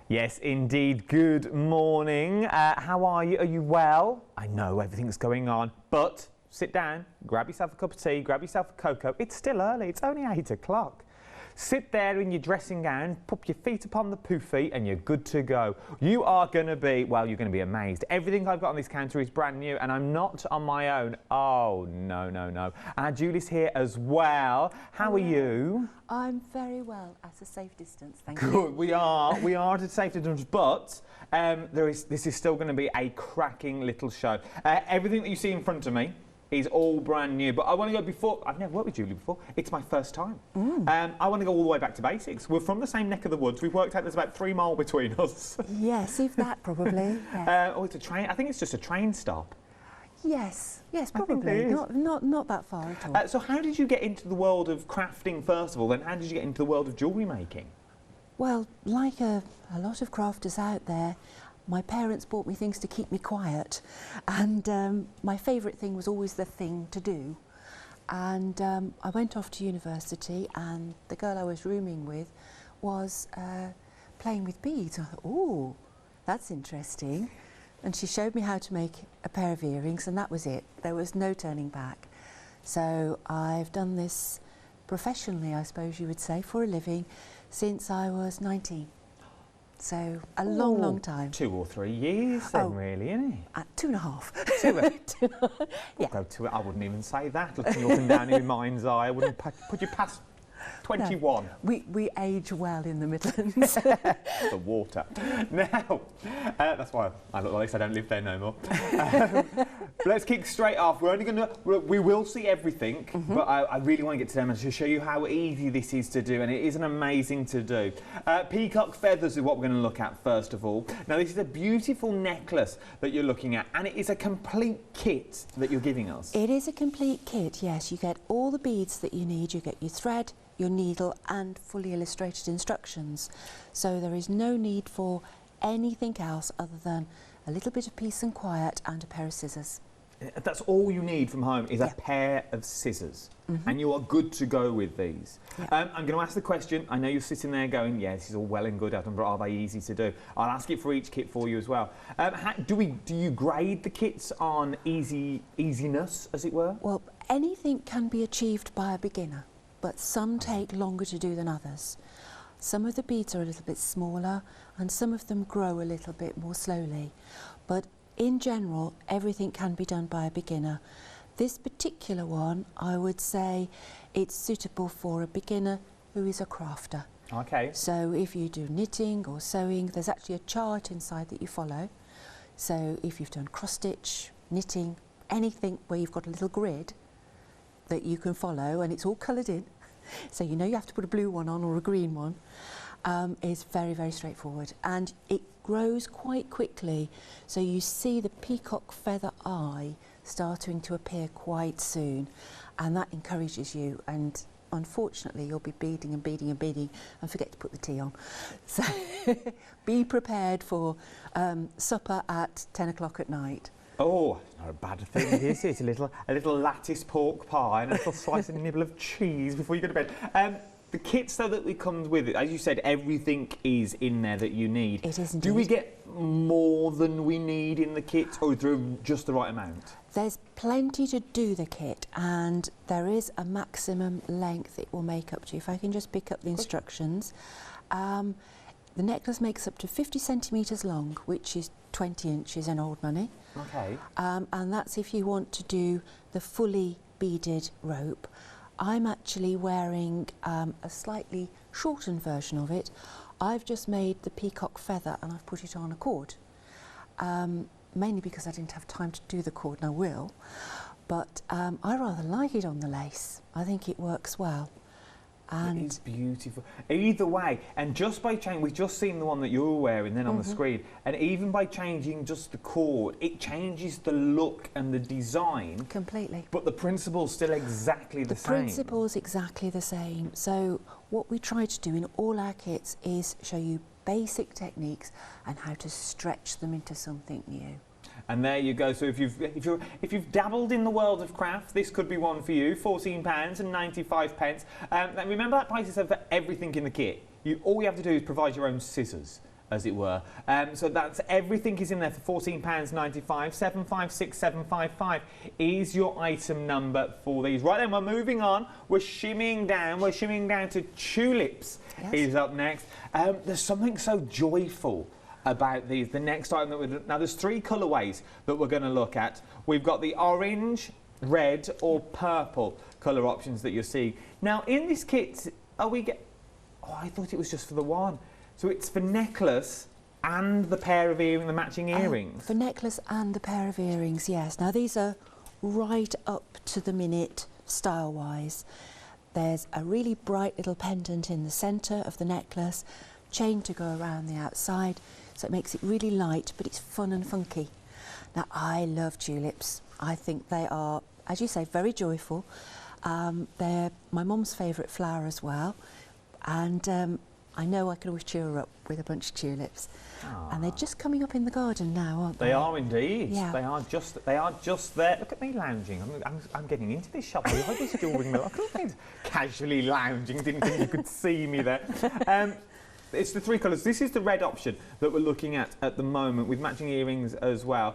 Yes, indeed. Good morning. How are you? Are you well? I know everything's going on, but sit down, grab yourself a cup of tea, grab yourself a cocoa. It's still early. It's only 8 o'clock. Sit there in your dressing gown, pop your feet upon the poofy, and you're good to go. You are going to be, well, you're going to be amazed. Everything I've got on this counter is brand new, and I'm not on my own. Oh, no, no, no. And Julie's here as well. How are you? I'm very well at a safe distance, thank you. Good, we are at a safe distance, but this is still going to be a cracking little show. Everything that you see in front of me is all brand new, but I want to go before. I've never worked with Julie before. It's my first time. I want to go all the way back to basics. We're from the same neck of the woods. We've worked out there's about 3 miles between us. Yes, if that probably. Yes. Oh, it's a train. I think it's just a train stop. Yes, probably. Not that far at all. So how did you get into the world of crafting first of all, then how did you get into the world of jewellery making? Well, like a lot of crafters out there, my parents bought me things to keep me quiet, and my favourite thing was always the thing to do. And I went off to university, and the girl I was rooming with was playing with beads. I thought, oh, that's interesting. And she showed me how to make a pair of earrings, and that was it. There was no turning back. So I've done this professionally, I suppose you would say, for a living since I was 19. So a long, long time. 2 or 3 years then, really, isn't it? 2.5. Yeah. Go to it. I wouldn't even say that. Looking up and down in your mind's eye, I wouldn't put you past 21. No, we age well in the Midlands. The water. Now, that's why I look like this. I don't live there no more. Let's kick straight off. We will see everything, but I really want to get to them and to show you how easy this is to do, and it is an amazing to do. Peacock feathers is what we're going to look at first of all. Now, this is a beautiful necklace that you're looking at, and it is a complete kit that you're giving us. It is a complete kit, yes. You get all the beads that you need. You get your thread, your needle, and fully illustrated instructions. So there is no need for anything else other than a little bit of peace and quiet and a pair of scissors. That's all you need from home is a pair of scissors, and you are good to go with these. I'm going to ask the question. I know you're sitting there going, yeah, this is all well and good, Adam, but are they easy to do? I'll ask it for each kit for you as well. Do you grade the kits on easiness, as it were? Well, anything can be achieved by a beginner, but some take longer to do than others. Some of the beads are a little bit smaller, and some of them grow a little bit more slowly. But in general, everything can be done by a beginner. This particular one, I would say it's suitable for a beginner who is a crafter. Okay. So if you do knitting or sewing, there's actually a chart inside that you follow. So if you've done cross stitch, knitting, anything where you've got a little grid that you can follow, and it's all coloured in, so you know you have to put a blue one on or a green one, is very, very straightforward, and it grows quite quickly, so you see the peacock feather eye starting to appear quite soon, and that encourages you. And unfortunately you'll be beading and beading and beading and forget to put the tea on, so be prepared for supper at 10 o'clock at night. Oh, it's not a bad thing, is it? A little lattice pork pie and a little slice and nibble of cheese before you go to bed. The kits, though, that comes with it, as you said, everything is in there that you need. It is indeed. Do we get more than we need in the kit, or is there just the right amount? There's plenty to do the kit, and there is a maximum length it will make up to. If I can just pick up the instructions. The necklace makes up to 50 centimetres long, which is 20 inches in old money. Okay. And that's if you want to do the fully beaded rope. I'm actually wearing a slightly shortened version of it. I've just made the peacock feather and I've put it on a cord, mainly because I didn't have time to do the cord, and I will, but I rather like it on the lace. I think it works well. And it is beautiful. Either way, and just by changing, we've just seen the one that you're wearing then on the screen, and even by changing just the cord, it changes the look and the design. Completely. But the principle's still exactly the same. The principle's exactly the same. So what we try to do in all our kits is show you basic techniques and how to stretch them into something new. And there you go. So if you've dabbled in the world of craft, this could be one for you. £14.95. And remember that price is for everything in the kit. All you have to do is provide your own scissors as it were. So that's everything is in there for £14.95. 756 755 is your item number for these. Right then, we're moving on. We're shimmying down. We're shimmying down to tulips. Yes. Is up next. There's something so joyful about these. The next item that we're now, there's 3 colourways that we're going to look at. We've got the orange, red or purple colour options that you're seeing. Now in this kit, oh, I thought it was just for the one. So it's for necklace and the pair of the matching earrings. For necklace and the pair of earrings, yes. Now these are right up to the minute style-wise. There's a really bright little pendant in the centre of the necklace, chain to go around the outside, so it makes it really light, but it's fun and funky. Now I love tulips. I think they are, as you say, very joyful. They're my mum's favourite flower as well, and I know I can always cheer her up with a bunch of tulips. Aww. And they're just coming up in the garden now, aren't they? They are indeed. Yeah. They are just there. Look at me lounging. I'm getting into this shop. I like this jewellery mill. I couldn't think casually lounging. Didn't think you could see me there. It's the 3 colours. This is the red option that we're looking at the moment with matching earrings as well.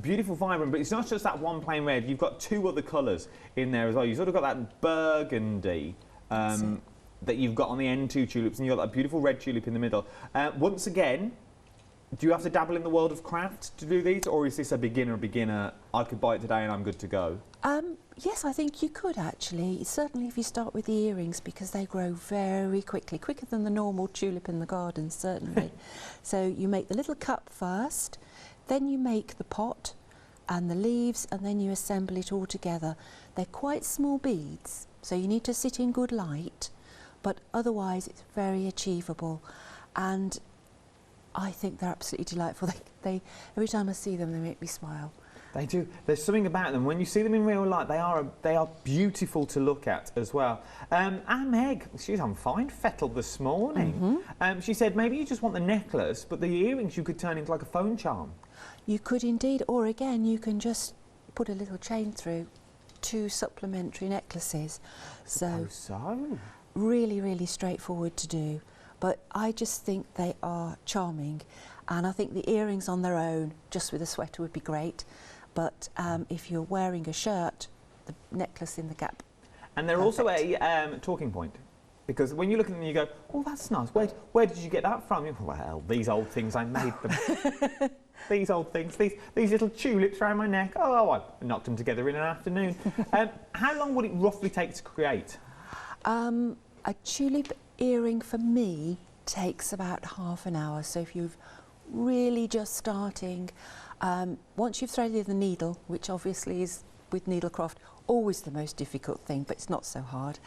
Beautiful, vibrant, but it's not just that one plain red. You've got 2 other colours in there as well. You've sort of got that burgundy that you've got on the end 2 tulips, and you've got that beautiful red tulip in the middle. Once again, do you have to dabble in the world of craft to do these, or is this a beginner, I could buy it today and I'm good to go? Yes, I think you could actually. Certainly if you start with the earrings, because they grow very quickly, quicker than the normal tulip in the garden, certainly. So you make the little cup first, then you make the pot and the leaves, and then you assemble it all together. They're quite small beads, so you need to sit in good light, but otherwise it's very achievable. And I think they're absolutely delightful. They every time I see them, they make me smile. They do. There's something about them. When you see them in real life, they are beautiful to look at as well. And Meg, she's on fine fettle this morning. She said maybe you just want the necklace, but the earrings you could turn into like a phone charm. You could indeed, or again, you can just put a little chain through 2 supplementary necklaces. So really, really straightforward to do. But I just think they are charming, and I think the earrings on their own, just with a sweater, would be great. But if you're wearing a shirt, the necklace in the gap. And they're also a talking point, because when you look at them, you go, "Oh, that's nice. Where did you get that from?" Well, these old things, I made them. These old things, these little tulips around my neck. Oh, I knocked them together in an afternoon. How long would it roughly take to create? A tulip earring for me takes about half an hour. So if you've really just starting, once you've threaded the needle, which obviously is with needlecraft always the most difficult thing, but it's not so hard,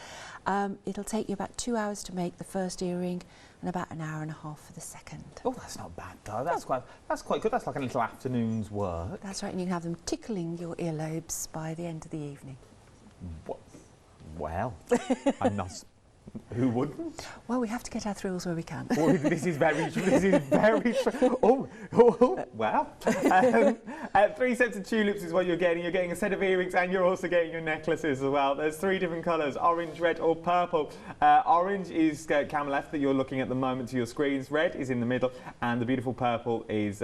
it'll take you about 2 hours to make the first earring and about an hour and a half for the second. Oh, that's not bad though. That's quite good. That's like a little afternoon's work. That's right, and you can have them tickling your earlobes by the end of the evening. Well, I'm not. Who wouldn't? Well, we have to get our thrills where we can. Well, this is very true. This is very true. Oh, wow. 3 sets of tulips is what you're getting. You're getting a set of earrings and you're also getting your necklaces as well. There's 3 different colours, orange, red or purple. Orange is Camel F that you're looking at the moment to your screens. Red is in the middle and the beautiful purple is,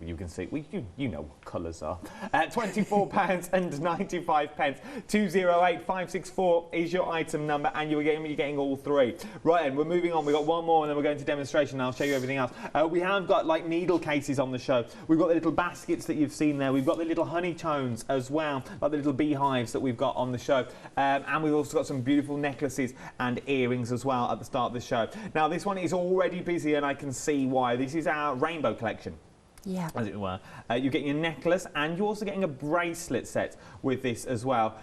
you can see, you know what colours are. £24.95. 208564 is your item number, and you're getting all 3. Right, and we're moving on. We've got one more and then we're going to demonstration and I'll show you everything else. We have got like needle cases on the show. We've got the little baskets that you've seen there. We've got the little honey tones as well, like the little beehives that we've got on the show. And we've also got some beautiful necklaces and earrings as well at the start of the show. Now this one is already busy and I can see why. This is our rainbow collection. Yeah. As it were. You're getting a necklace and you're also getting a bracelet set with this as well.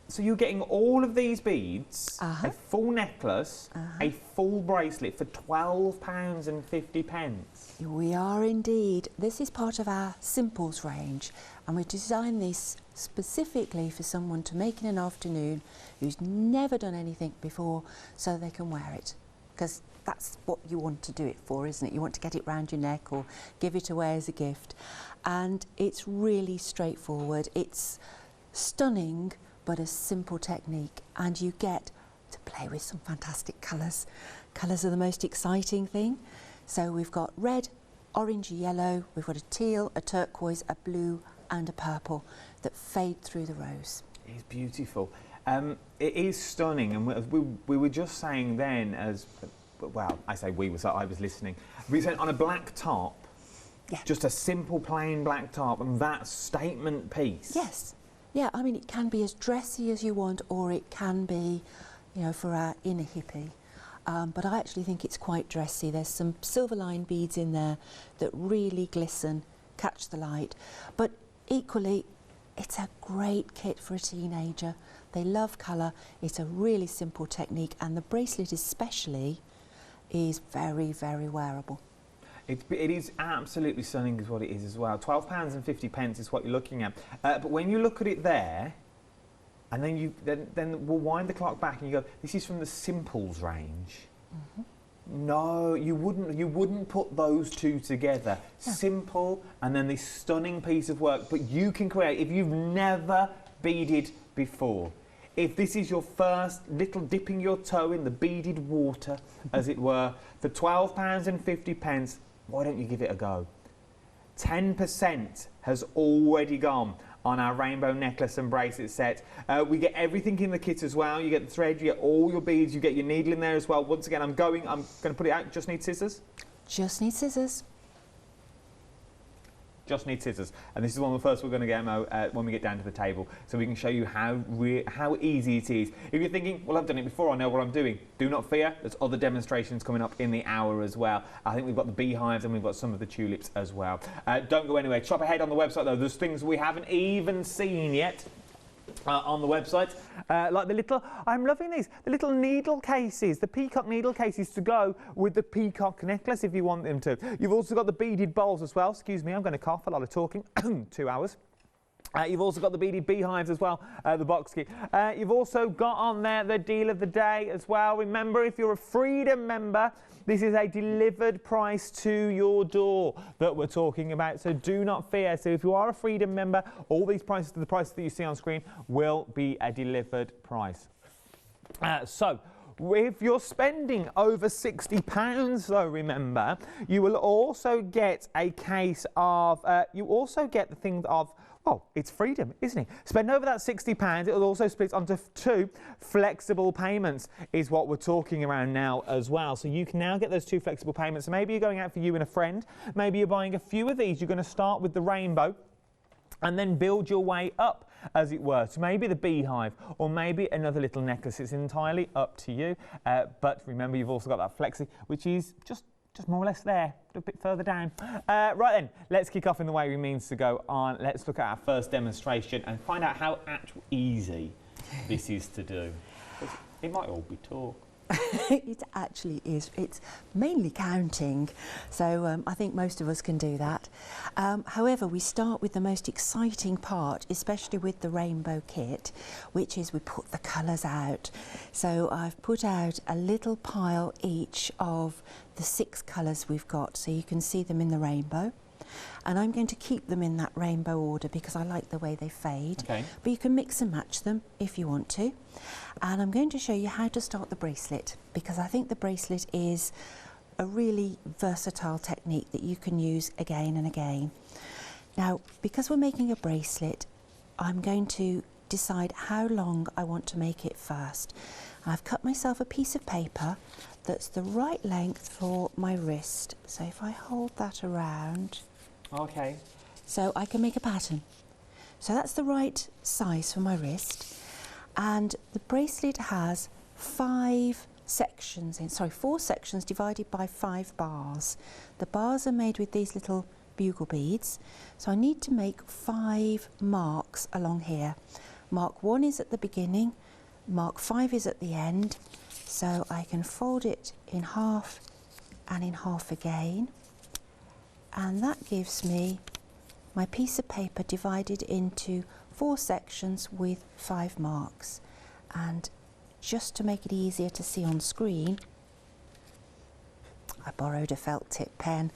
So you're getting all of these beads, a full necklace, a full bracelet for £12.50. We are indeed. This is part of our Simples range, and we've designed this specifically for someone to make in an afternoon who's never done anything before, so they can wear it. Because that's what you want to do it for, isn't it? You want to get it round your neck or give it away as a gift. And it's really straightforward. It's stunning, but a simple technique, and you get to play with some fantastic colours. Colours are the most exciting thing. So we've got red, orange, yellow, we've got a teal, a turquoise, a blue and a purple that fade through the rose. It's beautiful. It is stunning, and we were just saying then, as well, I say we was, I was listening. We were saying on a black top, Yeah. just a simple plain black top, and that statement piece. Yes. Yeah, I mean, it can be as dressy as you want, or it can be, you know, for our inner hippie. But I actually think it's quite dressy. There's some silver line beads in there that really glisten, catch the light. But equally, it's a great kit for a teenager. They love colour. It's a really simple technique, and the bracelet especially is very, very wearable. It is absolutely stunning is what it is as well. £12.50 is what you're looking at. But when you look at it there, and then we'll wind the clock back and you go, this is from the Simples range. Mm-hmm. No, you wouldn't put those two together. No. Simple and then this stunning piece of work. But you can create, if you've never beaded before, if this is your first little dipping your toe in the beaded water, as it were, for £12.50, why don't you give it a go? 10% has already gone on our rainbow necklace and bracelet set. We get everything in the kit as well. You get the thread, you get all your beads, you get your needle in there as well. Once again, I'm going to put it out. Just need scissors? Just need scissors. Just need scissors, and this is one of the first we're going to get when we get down to the table, so we can show you how easy it is. If you're thinking, well, I've done it before, I know what I'm doing, do not fear. There's other demonstrations coming up in the hour as well. I think we've got the beehives and we've got some of the tulips as well. Don't go anywhere. Shop ahead on the website though. There's things we haven't even seen yet. On the website, like the little, I'm loving these, the little needle cases, the peacock needle cases to go with the peacock necklace if you want them to. You've also got the beaded bowls as well. Excuse me, I'm going to cough, a lot of talking, 2 hours. You've also got the beaded beehives as well, the box kit. You've also got on there the deal of the day as well. Remember, if you're a Freedom member, this is a delivered price to your door that we're talking about, so do not fear. So if you are a Freedom member, all these prices, the prices that you see on screen, will be a delivered price. So if you're spending over £60 though, remember, you will also get a case of, you also get the thing of, well, it's Freedom, isn't it? Spend over that £60, it will also split onto 2 flexible payments, is what we're talking around now as well. So you can now get those 2 flexible payments. So maybe you're going out for you and a friend, maybe you're buying a few of these. You're going to start with the rainbow and then build your way up, as it were, to maybe the beehive or maybe another little necklace. It's entirely up to you. But remember, you've also got that flexi, which is just more or less there, a bit further down. Right then, let's kick off in the way we means to go on. Let's look at our first demonstration and find out how easy this is to do. It might all be talk. It actually is. It's mainly counting, so I think most of us can do that. However, we start with the most exciting part, especially with the rainbow kit, which is we put the colours out. So I've put out a little pile each of the 6 colours we've got, so you can see them in the rainbow. And I'm going to keep them in that rainbow order because I like the way they fade. Okay. But you can mix and match them if you want to. And I'm going to show you how to start the bracelet, because I think the bracelet is a really versatile technique that you can use again and again. Now, because we're making a bracelet, I'm going to decide how long I want to make it first. I've cut myself a piece of paper that's the right length for my wrist. So if I hold that around, okay, so I can make a pattern. So that's the right size for my wrist. And the bracelet has 4 sections divided by 5 bars. The bars are made with these little bugle beads. So I need to make 5 marks along here. Mark 1 is at the beginning, mark 5 is at the end. So I can fold it in half and in half again. And that gives me my piece of paper divided into 4 sections with 5 marks. And just to make it easier to see on screen, I borrowed a felt tip pen,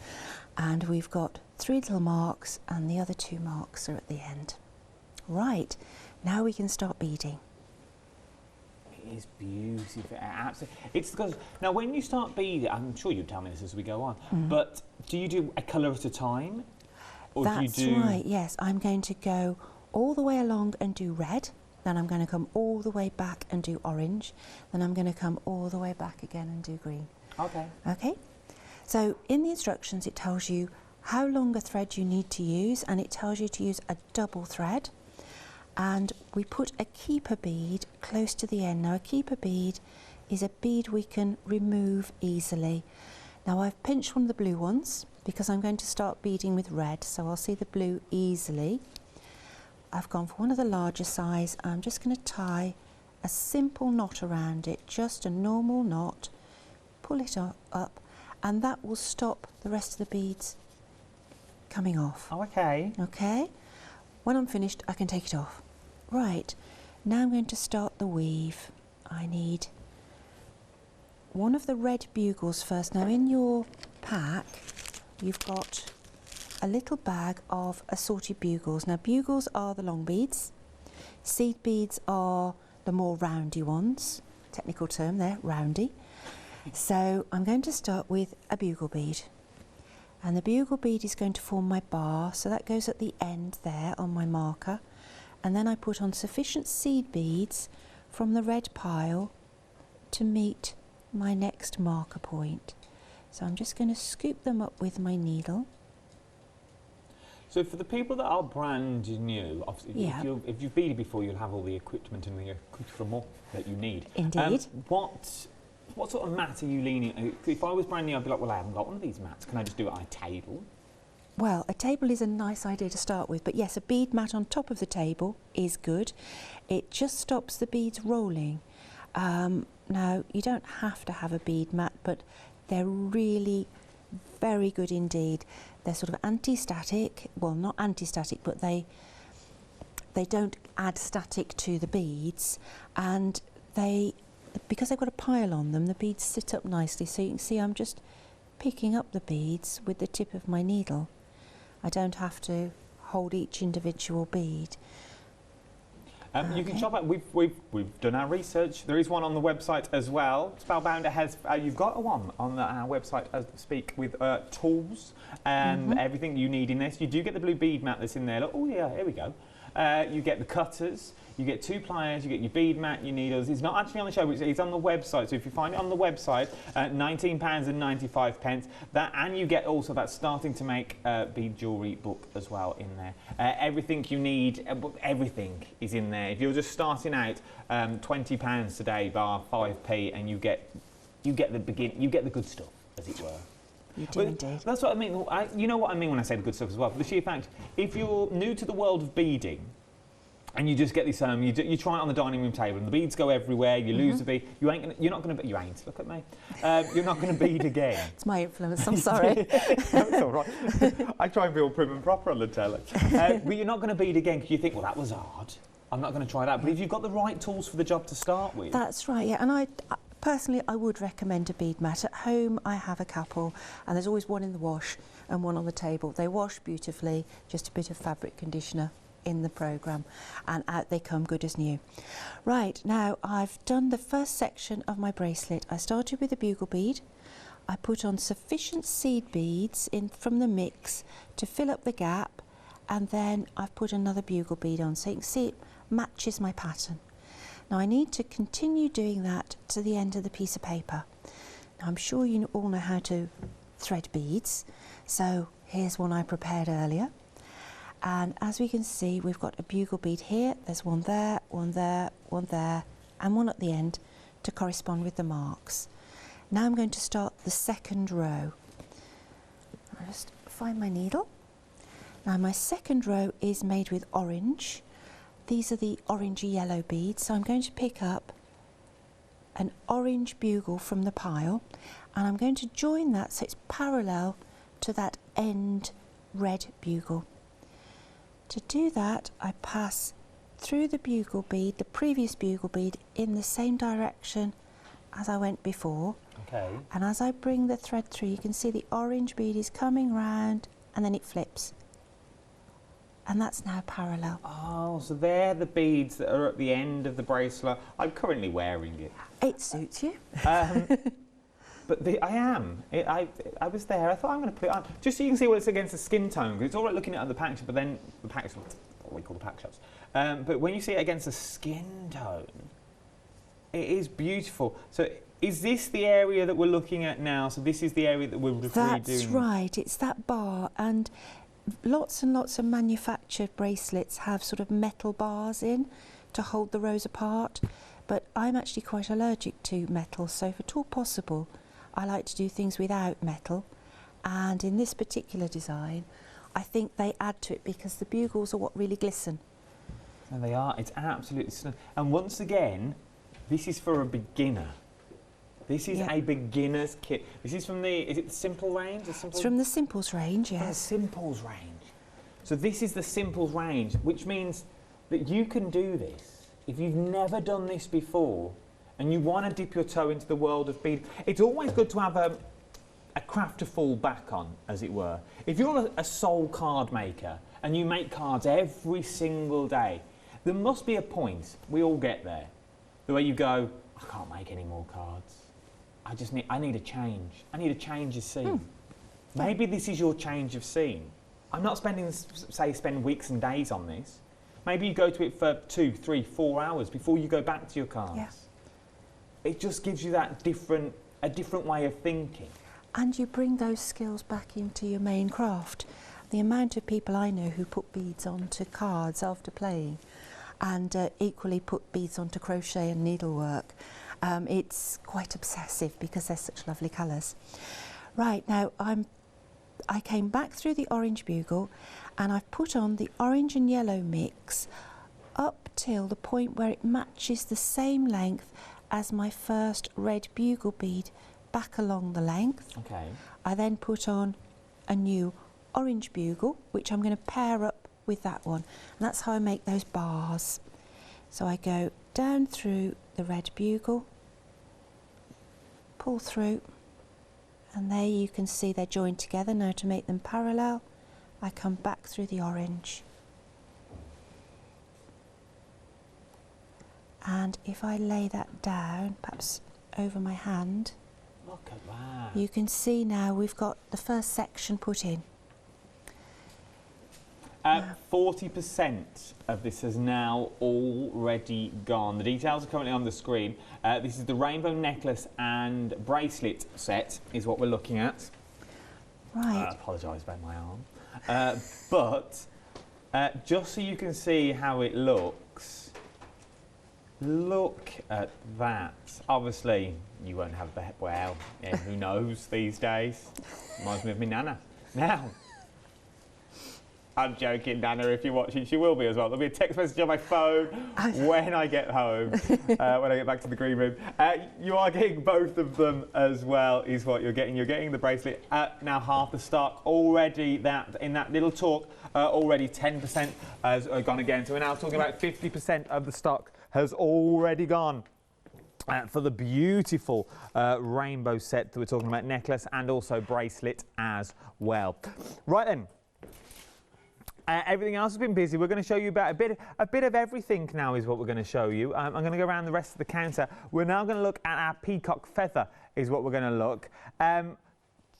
and we've got 3 little marks and the other 2 marks are at the end. Right, now we can start beading. is beautiful. Absolutely. It's because now when you start beading, I'm sure you'll tell me this as we go on, but do you do a colour at a time? Or That's do you do... right, yes. I'm going to go all the way along and do red, then I'm going to come all the way back and do orange, then I'm going to come all the way back again and do green. Okay. Okay? So in the instructions it tells you how long a thread you need to use, and it tells you to use a double thread. And we put a keeper bead close to the end. Now a keeper bead is a bead we can remove easily. Now I've pinched one of the blue ones because I'm going to start beading with red, so I'll see the blue easily. I've gone for one of the larger size. I'm just going to tie a simple knot around it, just a normal knot, pull it up, and that will stop the rest of the beads coming off. Oh, okay. Okay? When I'm finished, I can take it off. Right, now I'm going to start the weave. I need one of the red bugles first. Now in your pack, you've got a little bag of assorted bugles. Now bugles are the long beads, seed beads are the more roundy ones, technical term there, roundy. So I'm going to start with a bugle bead, and the bugle bead is going to form my bar, so that goes at the end there on my marker, and then I put on sufficient seed beads from the red pile to meet my next marker point. So I'm just going to scoop them up with my needle. So for the people that are brand new, obviously if you've beaded before, you'll have all the equipment and the accoutrement that you need. Indeed. What sort of mat are you leaning? If I was brand new, I'd be like, well, I haven't got one of these mats. Can I just do it on a table? Well, a table is a nice idea to start with, but yes, a bead mat on top of the table is good. It just stops the beads rolling. Now, you don't have to have a bead mat, but they're really very good indeed. They're sort of anti-static, well, not anti-static, but they don't add static to the beads, and because they've got a pile on them, the beads sit up nicely. So you can see I'm just picking up the beads with the tip of my needle. I don't have to hold each individual bead. You can shop at, we've done our research. There is one on the website as well. Spellbound has, you've got one on our website as we speak with tools and everything you need in this. You do get the blue bead mat that's in there. Look, oh yeah, here we go. You get the cutters, you get 2 pliers, you get your bead mat, your needles. It's not actually on the show, it's on the website. So if you find it on the website, £19.95. That, and you get also that starting to make bead jewellery book as well in there. Everything you need, everything is in there. If you're just starting out, £20 today, bar 5p, and you get the good stuff, as it were. You do indeed. That's what I mean. You know what I mean when I say the good stuff as well. For the sheer fact, if you're new to the world of beading, and you just get this, you try it on the dining room table, and the beads go everywhere. You lose the bead. You're not going to. You ain't. Look at me. You're not going to bead again. It's my influence. I'm sorry. No, it's all right. I try and be all prim and proper on the telly. But you're not going to bead again because you think, well, that was hard. I'm not going to try that. But if you've got the right tools for the job to start with, that's right. Yeah, and personally, I would recommend a bead mat. At home, I have a couple, and there's always one in the wash and one on the table. They wash beautifully, just a bit of fabric conditioner in the programme, and out they come good as new. Right, now I've done the first section of my bracelet. I started with a bugle bead. I put on sufficient seed beads in from the mix to fill up the gap, and then I've put another bugle bead on, so you can see it matches my pattern. Now I need to continue doing that to the end of the piece of paper. Now I'm sure you all know how to thread beads, so here's one I prepared earlier. And as we can see, we've got a bugle bead here, there's one there, one there, one there, and one at the end to correspond with the marks. Now I'm going to start the second row. I'll just find my needle. Now my second row is made with orange. These are the orangey yellow beads, so I'm going to pick up an orange bugle from the pile, and I'm going to join that so it's parallel to that end red bugle. To do that, I pass through the bugle bead, the previous bugle bead, in the same direction as I went before. Okay. And as I bring the thread through, you can see the orange bead is coming round and then it flips. and that's now parallel. Oh, so they're the beads that are at the end of the bracelet. I'm currently wearing it. It suits you. But I am. I was there. I thought I'm going to put it on just so you can see what it's against the skin tone. Because it's all right looking at the package, but then the package, what we call the pack shops. But when you see it against the skin tone, it is beautiful. So is this the area that we're looking at now? So this is the area that we're redoing. That's right. It's that bar, and lots and lots of manufactured bracelets have sort of metal bars in to hold the rows apart. But I'm actually quite allergic to metal, so if at all possible, I like to do things without metal, and in this particular design I think they add to it because the bugles are what really glisten. And they are, it's absolutely stunning. And once again, this is for a beginner. This is a beginner's kit. This is from the, is it the Simple range? It's from the Simples range, yes. The Simples range. So this is the Simples range, which means that you can do this. If you've never done this before, and you want to dip your toe into the world of bead, it's always good to have a craft to fall back on, as it were. If you're a sole card maker and you make cards every single day, there must be a point, we all get there, the way you go, I can't make any more cards. I need a change. I need a change of scene. Maybe this is your change of scene. I'm not spend weeks and days on this. Maybe you go to it for 2, 3, 4 hours before you go back to your cards. Yeah. It just gives you that a different way of thinking. And you bring those skills back into your main craft. The amount of people I know who put beads onto cards after playing, and equally put beads onto crochet and needlework, it's quite obsessive because they're such lovely colours. Right, now I came back through the orange bugle and I've put on the orange and yellow mix up till the point where it matches the same length as my first red bugle bead back along the length. Okay. I then put on a new orange bugle, which I'm going to pair up with that one. And that's how I make those bars. So I go down through the red bugle, pull through, and there you can see they're joined together. Now to make them parallel, I come back through the orange. And if I lay that down, perhaps over my hand, look at that. You can see now we've got the first section put in. 40% of this has now already gone. The details are currently on the screen. This is the rainbow necklace and bracelet set is what we're looking at. Right. I apologise about my arm. But just so you can see how it looks, look at that. Obviously, you won't have the, well, yeah, who knows these days? Reminds me of me Nana. Now, I'm joking, Nana, if you're watching, she will be as well. There'll be a text message on my phone when I get home, when I get back to the green room. You are getting both of them as well, is what you're getting. You're getting the bracelet. Now half the stock already, in that little talk, already 10% has gone again. So we're now talking about 50% of the stock has already gone. For the beautiful rainbow set that we're talking about, necklace and also bracelet as well. Right then. Everything else has been busy. We're going to show you about a bit of everything now is what we're going to show you. I'm going to go around the rest of the counter. We're now going to look at our peacock feather is what we're going to look.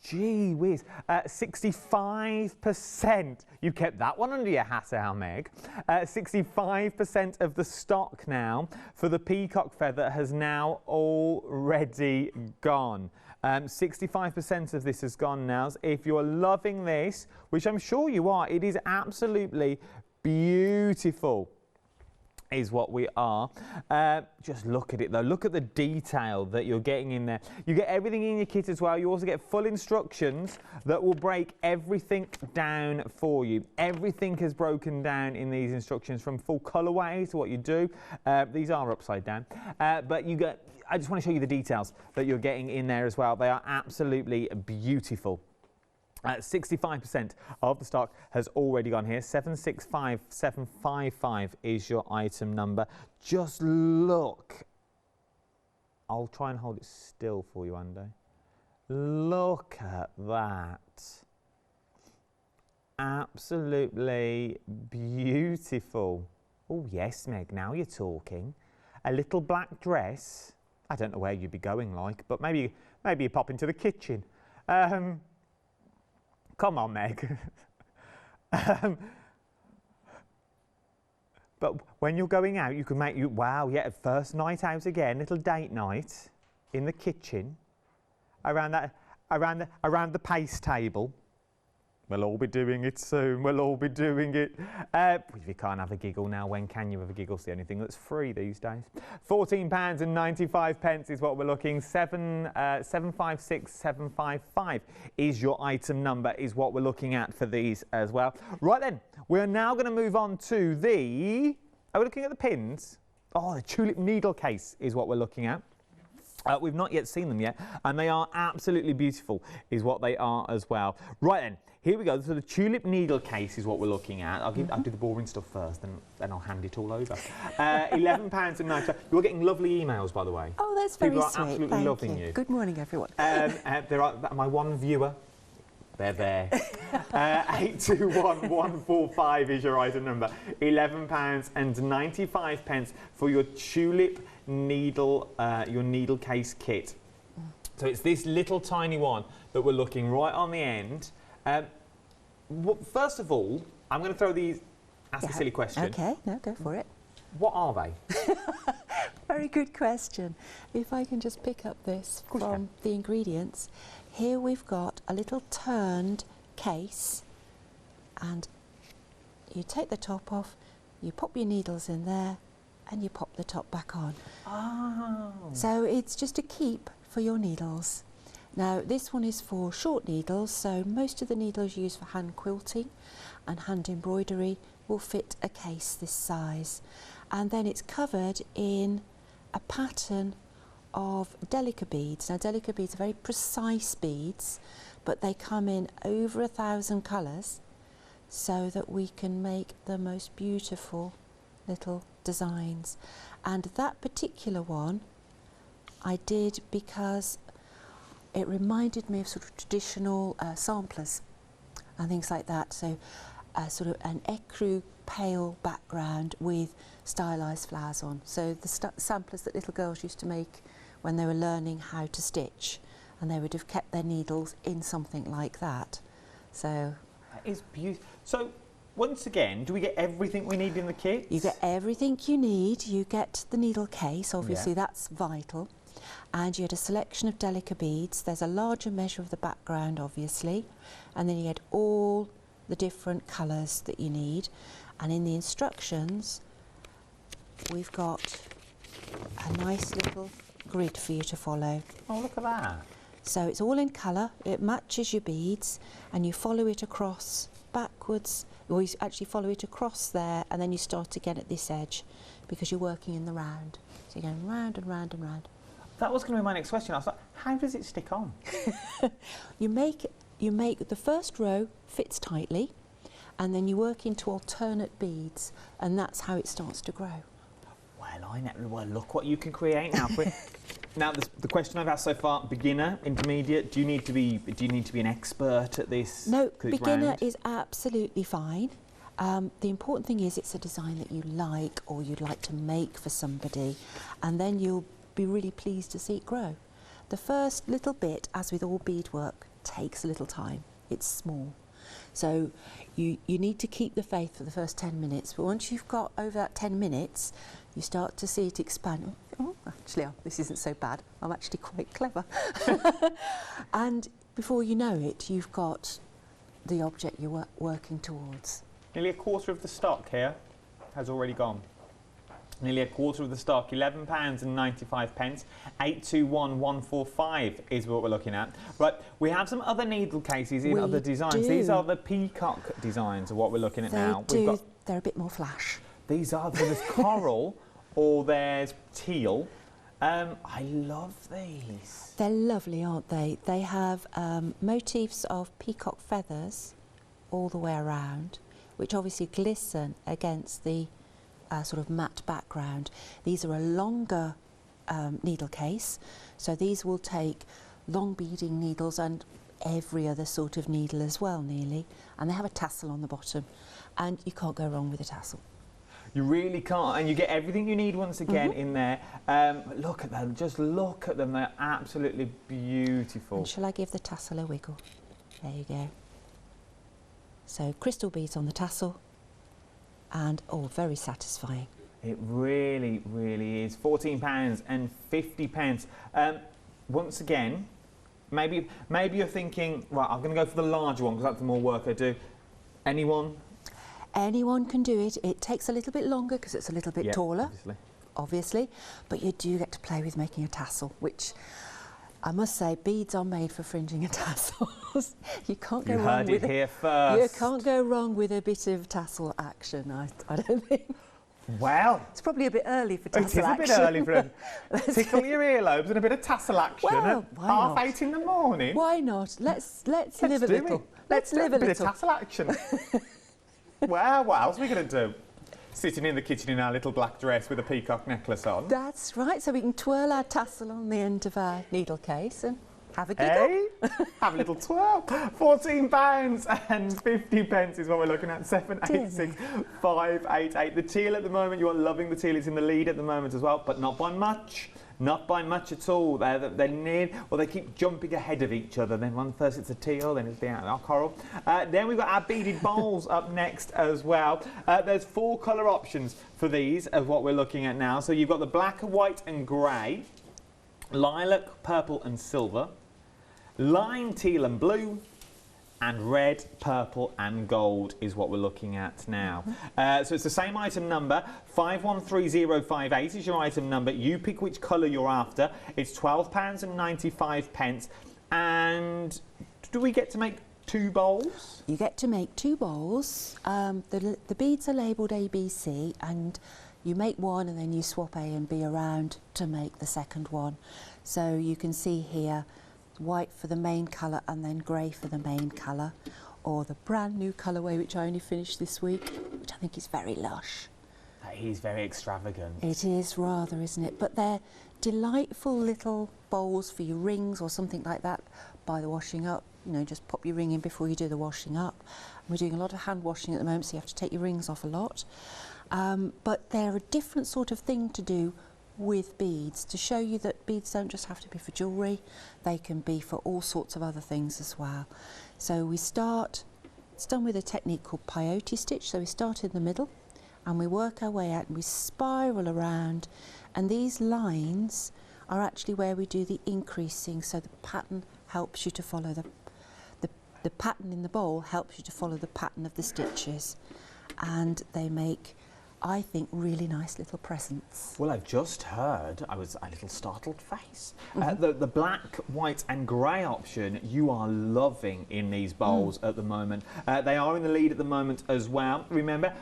Gee whiz, 65%. You kept that one under your hat, Al Meg. 65% of the stock now for the peacock feather has now already gone. 65% of this has gone now. If you're loving this, which I'm sure you are, it is absolutely beautiful, is what we are. Just look at it though. Look at the detail that you're getting in there. You get everything in your kit as well. You also get full instructions that will break everything down for you. Everything is broken down in these instructions, from full colorways to what you do. These are upside down, but you get. I just want to show you the details that you're getting in there as well. They are absolutely beautiful. 65% of the stock has already gone here. 765755 is your item number. Just look. I'll try and hold it still for you, Andy. Look at that. absolutely beautiful. Oh yes, Meg, now you're talking. A little black dress. I don't know where you'd be going like, but maybe you pop into the kitchen. Come on, Meg. But when you're going out, you can make wow, yeah, first night out again, little date night in the kitchen, around the paste table. We'll all be doing it soon. We'll all be doing it. If you can't have a giggle now, when can you have a giggle? It's the only thing that's free these days. £14.95 is what we're looking. 756,755 is your item number, is what we're looking at for these as well. Right then, we're now going to move on to the. Are we looking at the pins? Oh, the tulip needle case is what we're looking at. We've not yet seen them yet, and they are absolutely beautiful, is what they are as well. Right then, here we go. So the tulip needle case is what we're looking at. I'll do the boring stuff first, then I'll hand it all over. £11.95. You're getting lovely emails, by the way. Oh, that's very sweet. People are absolutely loving you. Good morning, everyone. There are my one viewer. They're there. 821145 is your item number. £11.95 for your tulip needle, your needle case kit. So it's this little tiny one that we're looking right on the end. First of all, I'm going to throw these. Ask a silly question. Okay, no, go for it. What are they? Very good question. If I can just pick up this from the ingredients. Here we've got a little turned case, and you take the top off, you pop your needles in there, and you pop the top back on. Oh. So it's just a keep for your needles. Now this one is for short needles, so most of the needles used for hand quilting and hand embroidery will fit a case this size. And then it's covered in a pattern of Delica beads. Now Delica beads are very precise beads, but they come in over 1,000 colours so that we can make the most beautiful little designs. And that particular one I did because it reminded me of sort of traditional samplers and things like that. So sort of an ecru pale background with stylised flowers on. So the samplers that little girls used to make when they were learning how to stitch, and they would have kept their needles in something like that. So that is beautiful. So once again, do we get everything we need in the kit? You get everything you need. You get the needle case, obviously that's vital. And you had a selection of Delica beads. There's a larger measure of the background, obviously. And then you had all the different colours that you need. And in the instructions, we've got a nice little grid for you to follow. Oh, look at that. So it's all in colour, it matches your beads, and you follow it across backwards, or you actually follow it across there, and then you start again at this edge, because you're working in the round. So you're going round and round and round. That was going to be my next question. I was like, how does it stick on? You make the first row fits tightly, and then you work into alternate beads, and that's how it starts to grow. Well, look what you can create now. Now, the question I've asked so far: beginner, intermediate. Do you need to be an expert at this? No, beginner is absolutely fine. The important thing is it's a design that you like or you'd like to make for somebody, and then you'll be really pleased to see it grow. The first little bit, as with all beadwork, takes a little time. It's small. So you need to keep the faith for the first 10 minutes, but once you've got over that 10 minutes, you start to see it expand. Oh, actually, this isn't so bad. I'm actually quite clever. And before you know it, you've got the object you're working towards. Nearly a quarter of the stock here has already gone. Nearly a quarter of the stock, £11.95. 821145 is what we're looking at. Right, we have some other needle cases in other designs. These are the Peacock designs of what we're looking at now. They're a bit more flash. These are, there's coral or there's teal. I love these. They're lovely, aren't they? They have motifs of peacock feathers all the way around, which obviously glisten against the sort of matte background. These are a longer needle case, so these will take long beading needles, and every other sort of needle as well, nearly. And they have a tassel on the bottom, and you can't go wrong with a tassel. You really can't, and you get everything you need once again in there. Look at them, just look at them, they're absolutely beautiful. And shall I give the tassel a wiggle? There you go. So crystal beads on the tassel, and oh, very satisfying. It really, really is. £14.50. Once again, maybe you're thinking, well, I'm going to go for the larger one because that's the more work I do. Anyone? Anyone can do it. It takes a little bit longer because it's a little bit taller, obviously, but you do get to play with making a tassel, which I must say, beads are made for fringing and tassels. You can't go wrong with it. You heard it here first. You can't go wrong with a bit of tassel action, I don't think. Well, it's probably a bit early for tassel action. It is a bit early for a tickle your earlobes and a bit of tassel action well, at 8:30 in the morning. Why not? Let's live a little. Let's live a little. Bit of tassel action. Well, what else are we going to do? Sitting in the kitchen in our little black dress with a peacock necklace on. That's right, so we can twirl our tassel on the end of our needle case and have a giggle. Hey, have a little twirl. £14.50 is what we're looking at. 786 588. The teal at the moment, you are loving the teal. It's in the lead at the moment as well, but not by much. Not by much at all. They're near, well, they keep jumping ahead of each other. Then first it's the teal, then it's our coral. Then we've got our beaded bowls up next as well. There's 4 colour options for these of what we're looking at now. So you've got the black, white and grey, lilac, purple and silver, lime, teal and blue, and red, purple and gold is what we're looking at now. So it's the same item number. 513058 is your item number. You pick which colour you're after. It's £12.95. And do we get to make 2 bowls? You get to make 2 bowls. The beads are labelled ABC, and you make one and then you swap A and B around to make the second one. So you can see here, white for the main colour and then grey for the main colour, or the brand new colourway which I only finished this week, which I think is very lush. That is very extravagant. It is rather, isn't it? But they're delightful little bowls for your rings or something like that by the washing up. You know, just pop your ring in before you do the washing up. We're doing a lot of hand washing at the moment, so you have to take your rings off a lot. But they're a different sort of thing to do with beads, to show you that beads don't just have to be for jewellery, they can be for all sorts of other things as well. So we start, it's done with a technique called peyote stitch, so we start in the middle and we work our way out and we spiral around, and these lines are actually where we do the increasing, so the pattern helps you to follow the pattern in the bowl helps you to follow the pattern of the stitches, and they make, I think, really nice little presents. Well, I've just heard, I was a little startled face. The black, white and grey option you are loving in these bowls at the moment. They are in the lead at the moment as well. Remember,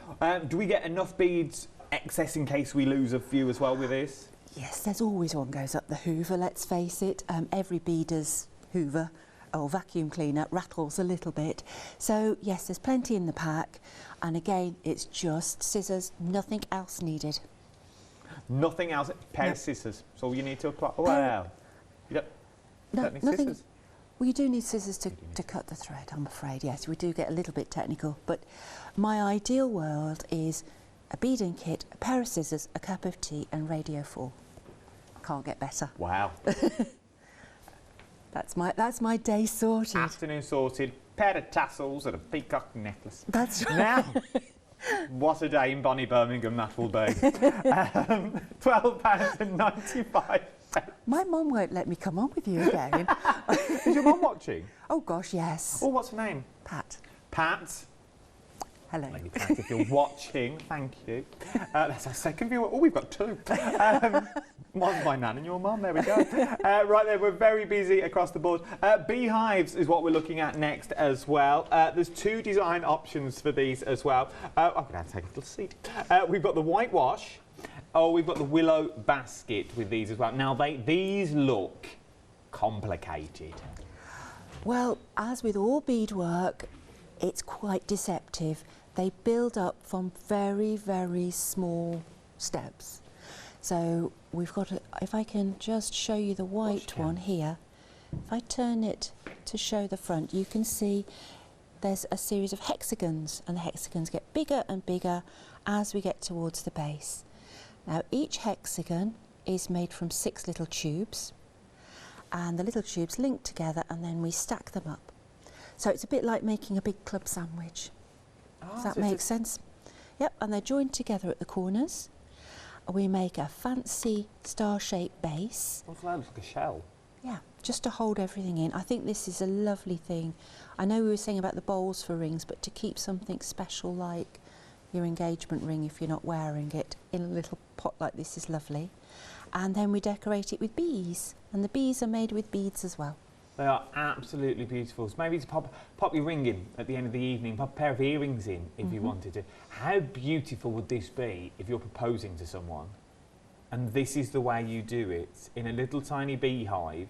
do we get enough beads excess in case we lose a few as well with this? Yes, there's always one goes up the hoover, let's face it. Every beader's hoover or vacuum cleaner rattles a little bit. So yes, there's plenty in the pack, and again it's just scissors, nothing else needed. Nothing else, pair of scissors, that's all you need to apply. Wow. You don't need scissors? Well, you do need scissors to cut the thread, I'm afraid, yes. We do get a little bit technical, but my ideal world is a beading kit, a pair of scissors, a cup of tea and Radio 4. Can't get better. Wow. That's my day sorted. Afternoon sorted, pair of tassels and a peacock necklace. That's right. Now, what a day in Bonnie Birmingham that will be. £12.95. My mum won't let me come on with you again. Is your mum watching? Oh gosh, yes. Oh, what's her name? Pat. Pat. Hello. Lady Pat, if you're watching, thank you. That's our second viewer. Oh, we've got 2. One's my nan and your mum, there we go. Right there, we're very busy across the board. Beehives is what we're looking at next as well. There's 2 design options for these as well. I'm going to have to take a little seat. We've got the whitewash. Oh, we've got the willow basket with these as well. Now, these look complicated. Well, as with all beadwork, it's quite deceptive. They build up from very, very small steps. So we've got if I can just show you the white one here. If I turn it to show the front, you can see there's a series of hexagons, and the hexagons get bigger and bigger as we get towards the base. Now each hexagon is made from 6 little tubes, and the little tubes link together and then we stack them up. So it's a bit like making a big club sandwich. Does that make sense? Yep, and they're joined together at the corners. We make a fancy star-shaped base. What's that? Looks like a shell. Yeah, just to hold everything in. I think this is a lovely thing. I know we were saying about the bowls for rings, but to keep something special like your engagement ring, if you're not wearing it, in a little pot like this is lovely. And then we decorate it with bees, and the bees are made with beads as well. They are absolutely beautiful. So maybe to pop your ring in at the end of the evening, pop a pair of earrings in if you wanted to. How beautiful would this be if you're proposing to someone and this is the way you do it in a little tiny beehive?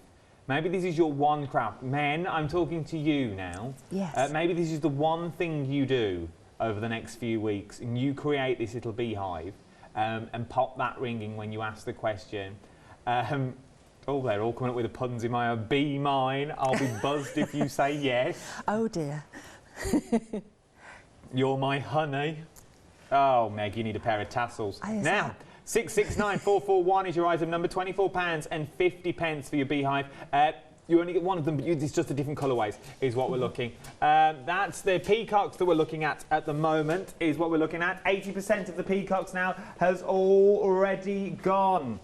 Maybe this is your one craft. Men, I'm talking to you now. Yes. Maybe this is the one thing you do over the next few weeks, and you create this little beehive and pop that ring in when you ask the question. Oh, they're all coming up with the puns in my own. Be mine. I'll be buzzed if you say yes. Oh dear. You're my honey. Oh, Meg, you need a pair of tassels. Now, 669441 is your item number. £24.50 for your beehive. You only get one of them, but it's just a different colourways is what we're looking. That's the peacocks that we're looking at the moment is what we're looking at. 80% of the peacocks now has already gone.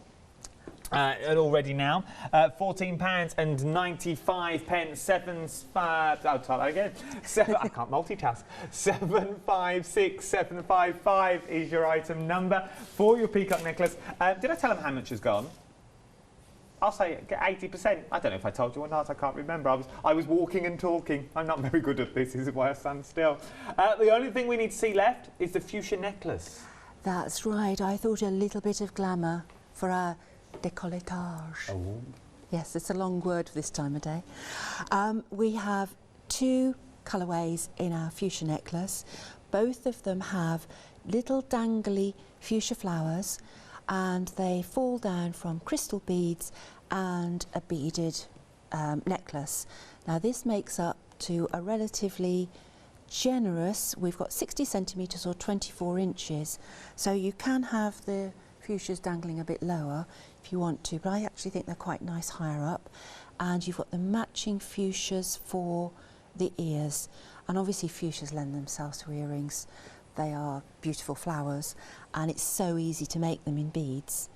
Already now, £14.95, I'll try that again. I can't multitask. 756755 is your item number for your peacock necklace. Did I tell them how much has gone? I'll say 80%. I don't know if I told you or not. I can't remember. I was walking and talking. I'm not very good at this. This is why I stand still. The only thing we need to see left is the fuchsia necklace. That's right. I thought a little bit of glamour for our décolletage. Oh. Yes, it's a long word for this time of day. We have 2 colourways in our fuchsia necklace. Both of them have little dangly fuchsia flowers, and they fall down from crystal beads and a beaded necklace. Now this makes up to a relatively generous, we've got 60 centimetres or 24 inches, so you can have the fuchsias dangling a bit lower if you want to, but I actually think they're quite nice higher up. And you've got the matching fuchsias for the ears, and obviously fuchsias lend themselves to earrings. They are beautiful flowers, and it's so easy to make them in beads,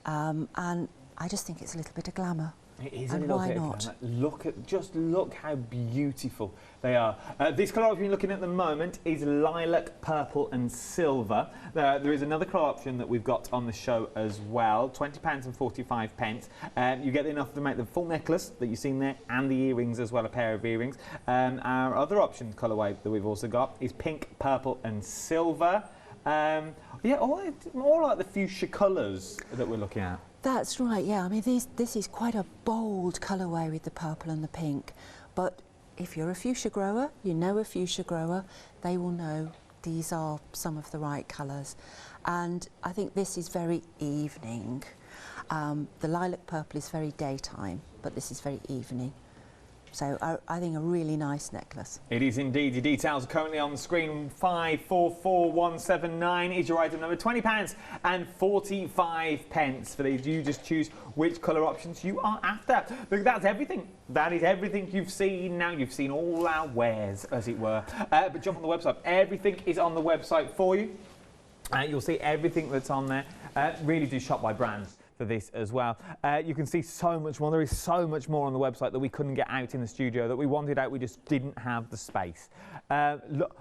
and I just think it's a little bit of glamour. It is and a little why bit not? of glamour. Look how beautiful they are. This colour option you're looking at the moment is lilac, purple and silver. There is another colour option that we've got on the show as well, £20.45. You get enough to make the full necklace that you've seen there and the earrings as well, a pair of earrings. Our other option colourway that we've also got is pink, purple and silver. Yeah, all like the fuchsia colours that we're looking at. That's right, yeah. I mean, this is quite a bold colourway with the purple and the pink. But if you're a fuchsia grower, you know a fuchsia grower, they will know these are some of the right colours. And I think this is very evening. The lilac purple is very daytime, but this is very evening. So I think a really nice necklace. It is indeed. Your details are currently on the screen. 544179 is your item number. £20.45 for these. You just choose which colour options you are after. Look, that's everything. That is everything you've seen now. You've seen all our wares, as it were. But jump on the website. Everything is on the website for you. You'll see everything that's on there. Really do shop by brands for this as well. You can see so much more. There is so much more on the website that we couldn't get out in the studio, that we wanted out, we just didn't have the space. Look,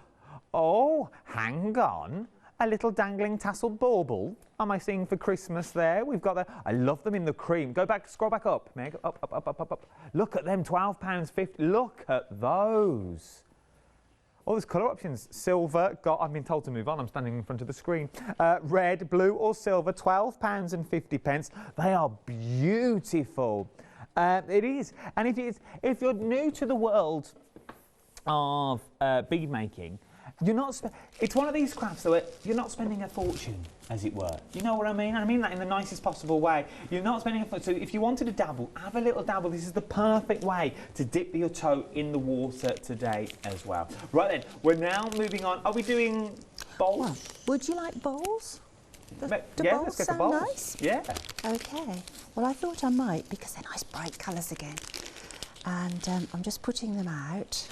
oh, hang on. A little dangling tasseled bauble. Am I seeing for Christmas there? We've got that. I love them in the cream. Go back, scroll back up, Meg. Up, up, up, up, up, up. Look at them, £12.50. Look at those. All those colour options, silver, I've been told to move on, I'm standing in front of the screen. Red, blue or silver, £12.50. They are beautiful. It is. And if you're new to the world of bead making, You're not. It's one of these crafts though. You're not spending a fortune, as it were. You know what I mean? I mean that in the nicest possible way. You're not spending a fortune. So if you wanted to dabble, have a little dabble. This is the perfect way to dip your toe in the water today as well. Right then, we're now moving on. Are we doing bowls? Well, would you like bowls? Do yeah, bowls let's go for sound bowls. nice? Yeah. Okay. Well, I thought I might because they're nice bright colours again. And I'm just putting them out.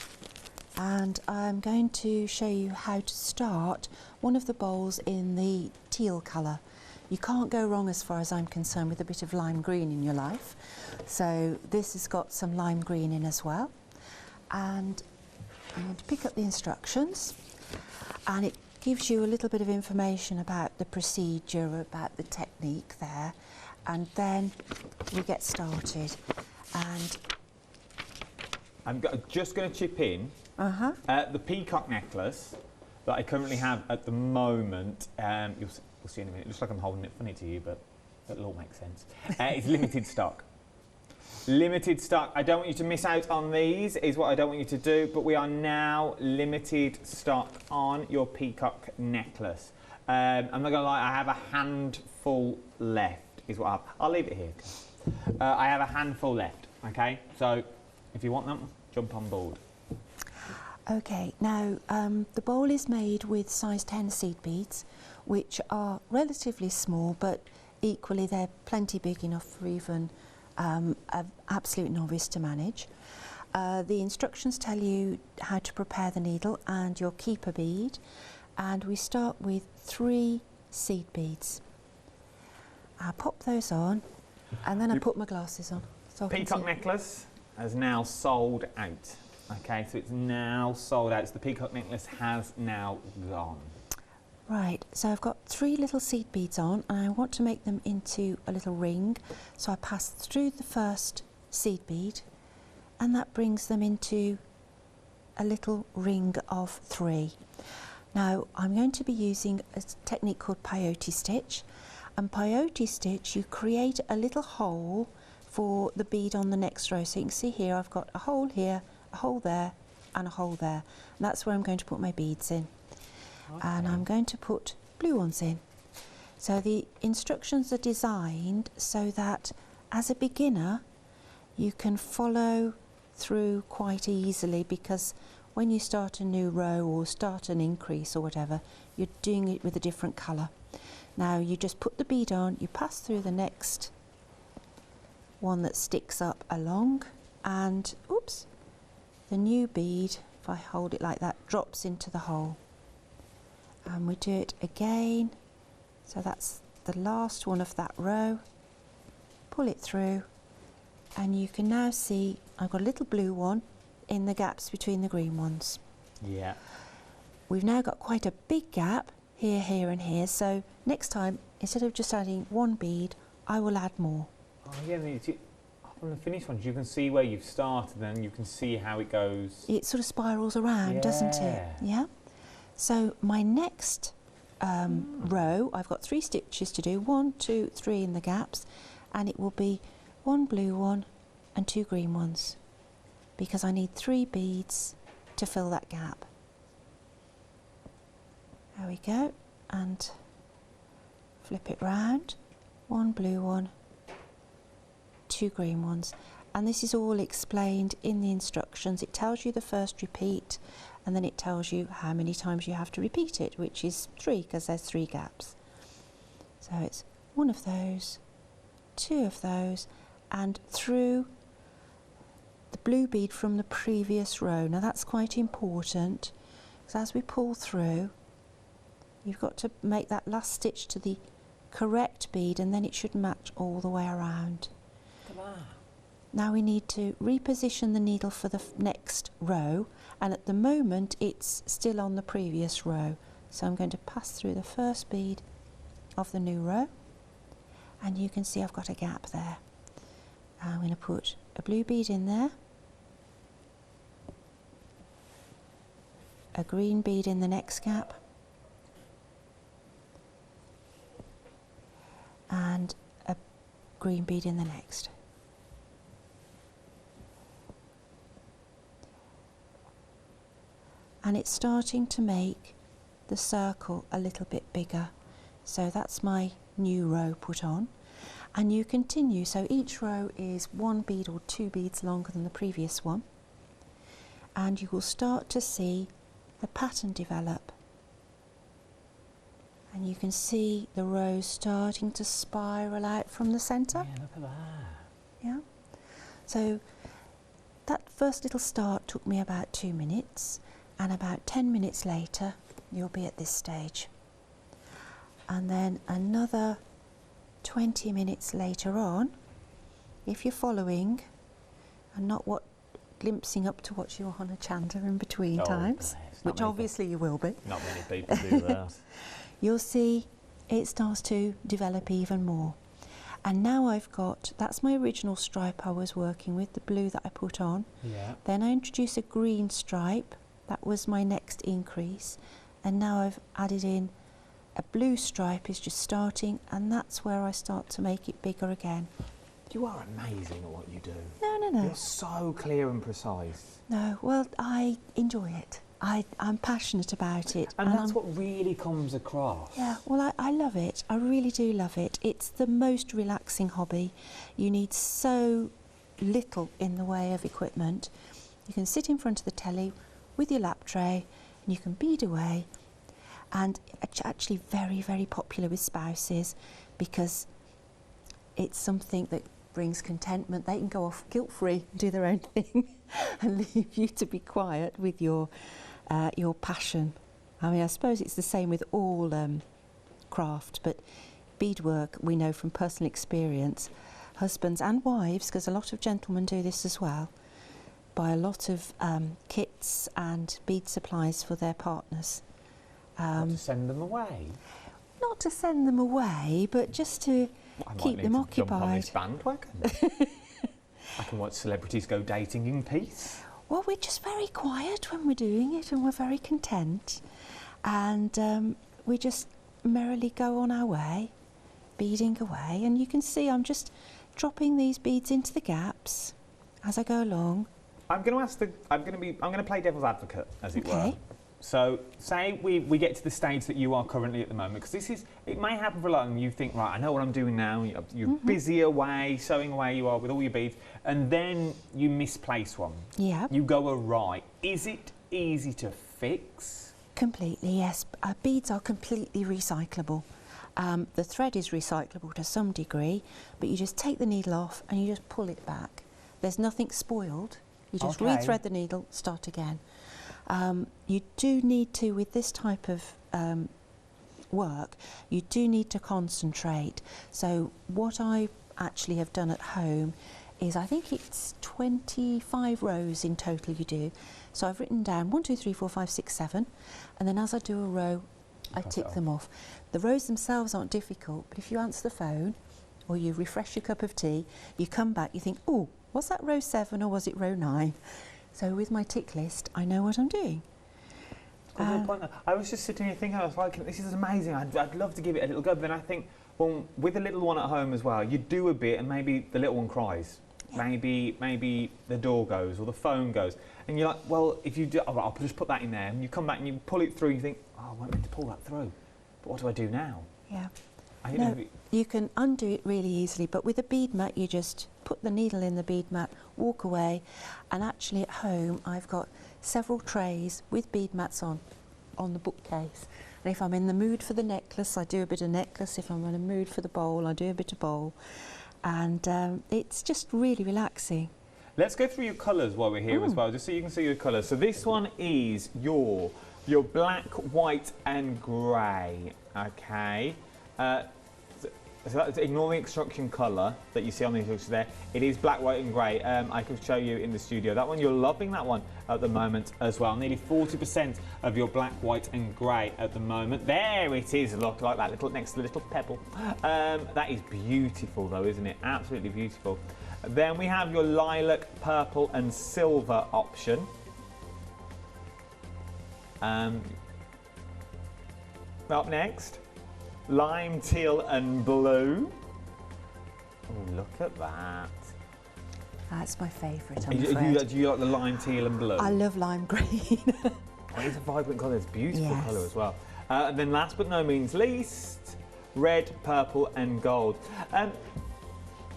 And I'm going to show you how to start one of the bowls in the teal colour. You can't go wrong as far as I'm concerned with a bit of lime green in your life. So this has got some lime green in as well. And I'm going to pick up the instructions, and it gives you a little bit of information about the procedure, about the technique there, and then we get started. And I'm just going to chip in. The peacock necklace that I currently have at the moment, you'll see in a minute. It looks like I'm holding it funny to you, but it'll all make sense. It's limited stock. Limited stock. I don't want you to miss out on these, is what I don't want you to do, but we are now limited stock on your peacock necklace. I'm not going to lie, I have a handful left, is what I have. I'll leave it here. I have a handful left, okay? So if you want them, jump on board. Okay, now the bowl is made with size 10 seed beads, which are relatively small, but equally they're plenty big enough for even an absolute novice to manage. The instructions tell you how to prepare the needle and your keeper bead, and we start with 3 seed beads. I pop those on, and then I put my glasses on. So Peacock necklace has now sold out. Okay, so it's now sold out. So the peacock necklace has now gone. Right, so I've got 3 little seed beads on, and I want to make them into a little ring. So I pass through the first seed bead, and that brings them into a little ring of 3. Now I'm going to be using a technique called peyote stitch, and peyote stitch, you create a little hole for the bead on the next row. So you can see here I've got a hole here, a hole there and a hole there, and that's where I'm going to put my beads in. Okay. And I'm going to put blue ones in. So the instructions are designed so that as a beginner you can follow through quite easily, because when you start a new row or start an increase or whatever, you're doing it with a different colour. Now you just put the bead on, you pass through the next one that sticks up along, and oops, the new bead, if I hold it like that, drops into the hole. And we do it again. So that's the last one of that row. Pull it through, and you can now see I've got a little blue one in the gaps between the green ones. Yeah. We've now got quite a big gap here, here and here. So next time, instead of just adding 1 bead, I will add more. Oh yeah, from the finished ones, you can see where you've started, and you can see how it goes. It sort of spirals around, doesn't it? Yeah. So my next row, I've got 3 stitches to do, 1, 2, 3 in the gaps, and it will be 1 blue one and 2 green ones, because I need 3 beads to fill that gap. There we go, and flip it round, 1 blue one, 2 green ones, and this is all explained in the instructions. It tells you the first repeat, and then it tells you how many times you have to repeat it, which is 3, because there's 3 gaps. So it's 1 of those, 2 of those, and through the blue bead from the previous row. Now that's quite important, because as we pull through, you've got to make that last stitch to the correct bead, and then it should match all the way around. Now we need to reposition the needle for the next row, and at the moment it's still on the previous row. So I'm going to pass through the first bead of the new row, and you can see I've got a gap there. I'm going to put a blue bead in there, a green bead in the next gap, and a green bead in the next. and it's starting to make the circle a little bit bigger. So that's my new row put on, and you continue. So each row is 1 bead or 2 beads longer than the previous one, and you will start to see the pattern develop. And you can see the rows starting to spiral out from the centre. Yeah, look at that. Yeah. So that first little start took me about 2 minutes, and about 10 minutes later you'll be at this stage. And then another 20 minutes later on, if you're following and not glimpsing up to watch your Hochanda in between times, which obviously you will be. Not many people do that. You'll see it starts to develop even more. And now I've got, that's my original stripe I was working with, the blue that I put on. Yeah. Then I introduced a green stripe, that was my next increase. And now I've added in a blue stripe is just starting, and that's where I start to make it bigger again. You are amazing at what you do. No. You're so clear and precise. No, well, I enjoy it. I'm passionate about it. And that's what really comes across. Yeah, well, I love it. I really do love it. It's the most relaxing hobby. You need so little in the way of equipment. You can sit in front of the telly with your lap tray and you can bead away. And it's actually very, very popular with spouses because it's something that brings contentment. They can go off guilt-free, do their own thing and leave you to be quiet with your passion. I mean, I suppose it's the same with all craft, but beadwork, we know from personal experience, husbands and wives, because a lot of gentlemen do this as well, buy a lot of kits and bead supplies for their partners. Not to send them away? Not to send them away, but just to keep them occupied. Jump on this bandwagon. I can watch celebrities go dating in peace. Well, we're just very quiet when we're doing it, and we're very content, and we just merrily go on our way, beading away. And you can see I'm just dropping these beads into the gaps as I go along. I'm going to play devil's advocate, as it were. So, say we get to the stage that you are currently at the moment, because it may happen for a lot, and you think, right, I know what I'm doing now. You're busy away, sewing away. You are with all your beads, and then you misplace one. Yeah. You go awry. Is it easy to fix? Completely, yes. Beads are completely recyclable. The thread is recyclable to some degree, but you just take the needle off and you just pull it back. There's nothing spoiled. You just rethread the needle, start again. You do need to, with this type of work, you do need to concentrate. So what I actually have done at home is, I think it's 25 rows in total you do. So I've written down 1, 2, 3, 4, 5, 6, 7, and then as I do a row, I tick them off. The rows themselves aren't difficult, but if you answer the phone or you refresh your cup of tea, you come back, you think, oh, was that row 7 or was it row 9? So with my tick list, I know what I'm doing. I was just sitting here thinking, I was like, this is amazing. I'd love to give it a little go, but then I think, well, with the little one at home as well, you do a bit and maybe the little one cries. Yeah. Maybe the door goes or the phone goes. And you're like, well, if you do, I'll just put that in there. And you come back and you pull it through and you think, oh, I weren't meant to pull that through. But what do I do now? Yeah. No, you can undo it really easily, but with a bead mat you just put the needle in the bead mat, walk away, and actually at home I've got several trays with bead mats on the bookcase. And if I'm in the mood for the necklace, I do a bit of necklace. If I'm in the mood for the bowl, I do a bit of bowl. And it's just really relaxing. Let's go through your colours while we're here as well, just so you can see your colours. So this one is your black, white and grey, okay? So ignore the instruction colour that you see on the instructions there. It is black, white and grey. I can show you in the studio. That one, you're loving that one at the moment as well. Nearly 40% of your black, white and grey at the moment. There it is, look, like that, little next to the little pebble. That is beautiful though, isn't it? Absolutely beautiful. Then we have your lilac, purple and silver option. Up next, lime, teal and blue. Oh, look at that. That's my favourite, I'm afraid. Do you like the lime, teal and blue? I love lime green. Oh, it's a vibrant colour. It's a beautiful Yes. colour as well. And then last but no means least, red, purple and gold.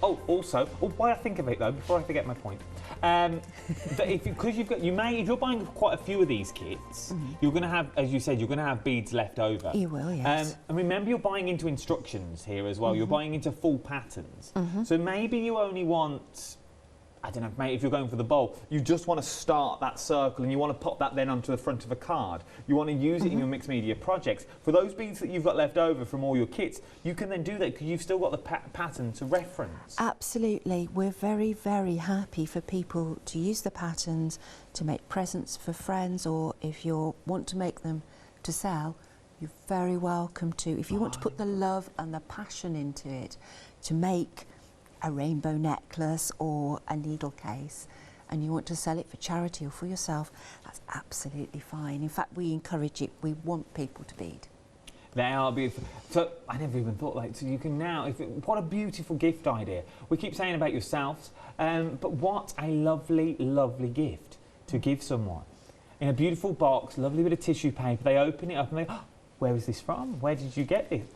Also, why I think of it though, before I forget my point, that if you're buying quite a few of these kits, you're going to have, as you said, you're going to have beads left over. You will, yes. And remember, you're buying into instructions here as well. You're buying into full patterns. So maybe you only want, I don't know, mate, if you're going for the bowl, you just want to start that circle and you want to pop that then onto the front of a card. You want to use it in your mixed media projects. For those beads that you've got left over from all your kits, you can then do that because you've still got the pattern to reference. Absolutely. We're very, very happy for people to use the patterns to make presents for friends, or if you want to make them to sell, you're very welcome to. If you want to put the love and the passion into it, to make a rainbow necklace or a needle case, and you want to sell it for charity or for yourself, that's absolutely fine. In fact, we encourage it. We want people to bead. They are beautiful. So I never even thought like, so you can now, what a beautiful gift idea. We keep saying about yourselves, but what a lovely, lovely gift to give someone. In a beautiful box, lovely bit of tissue paper, they open it up and they, oh, where is this from? Where did you get this?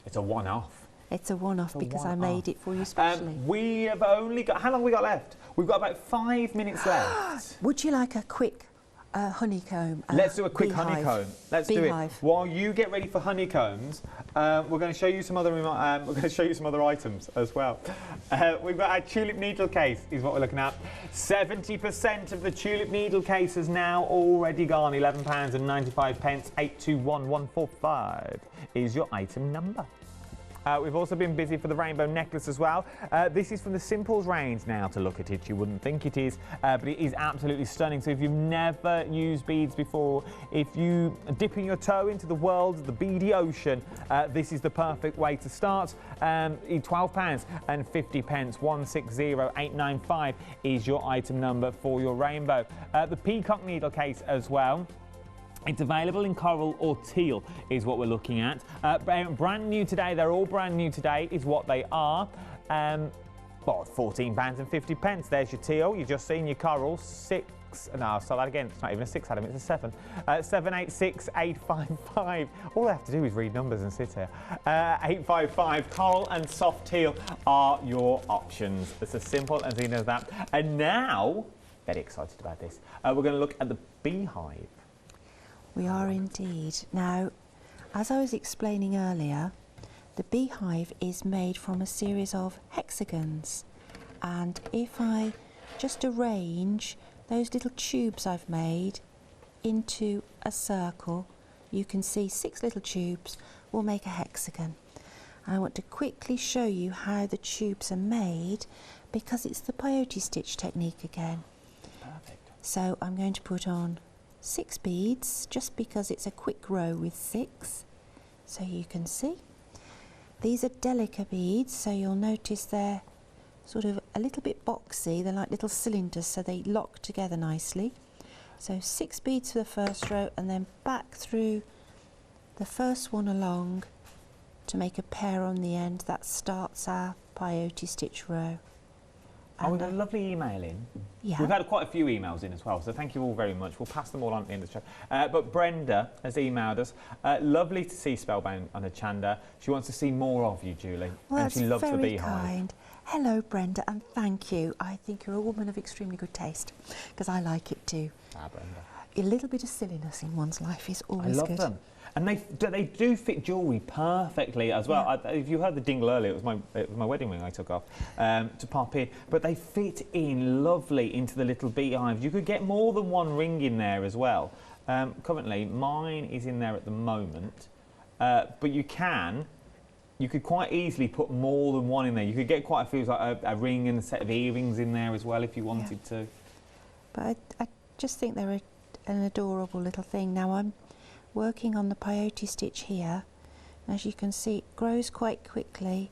It's a one-off. It's a one-off because I made it for you specially. We have only got, how long have we got left? We've got about 5 minutes left. Would you like a quick honeycomb? Let's do a quick beehive. honeycomb. Let's Beehive. do it. While you get ready for honeycombs, we're going to show you some other items as well. We've got our tulip needle case, is what we're looking at. 70% of the tulip needle case has now already gone. £11.95. 821145 is your item number. We've also been busy for the rainbow necklace as well. This is from the Simples range. Now, to look at it, you wouldn't think it is, but it is absolutely stunning. So if you've never used beads before, if you are dipping your toe into the world of the beady ocean, this is the perfect way to start. £12.50. 160895 is your item number for your rainbow. The Peacock needle case as well. It's available in coral or teal is what we're looking at. Brand new today, they're all brand new today is what they are. Well, £14.50. There's your teal, you've just seen your coral, no, so that again, it's not even a 6 Adam, it's a 7. 786855. All I have to do is read numbers and sit here. 855, coral and soft teal are your options. It's as simple and easy as that. And now, very excited about this, we're going to look at the Beehive. We are indeed. Now, as I was explaining earlier, the Beehive is made from a series of hexagons. And if I just arrange those little tubes I've made into a circle, you can see 6 little tubes will make a hexagon. I want to quickly show you how the tubes are made because it's the peyote stitch technique again. Perfect. So I'm going to put on 6 beads just because it's a quick row with 6, so you can see. These are delicate beads, so you'll notice they're sort of a little bit boxy. They're like little cylinders, so they lock together nicely. So 6 beads for the first row and then back through the first one along to make a pair on the end. That starts our peyote stitch row. Oh, we've got a lovely email in. Yeah. We've had quite a few emails in as well, so thank you all very much. We'll pass them all on at the end of the show. But Brenda has emailed us. Lovely to see Spellbound on Hochanda. She wants to see more of you, Jewelley. Well, and she loves the very Beehive. kind. Hello, Brenda, and thank you. I think you're a woman of extremely good taste, because I like it too. Ah, Brenda. A little bit of silliness in one's life is always good. I love them. And they do fit jewellery perfectly as well. Yeah. If you heard the dingle earlier, it was my wedding ring I took off to pop in. But they fit in lovely into the little beehives. You could get more than one ring in there as well. Currently, mine is in there at the moment. But you could quite easily put more than one in there. You could get quite a few, like a ring and a set of earrings in there as well if you wanted to. But I just think they're an adorable little thing. Now I'm working on the peyote stitch here. As you can see, it grows quite quickly.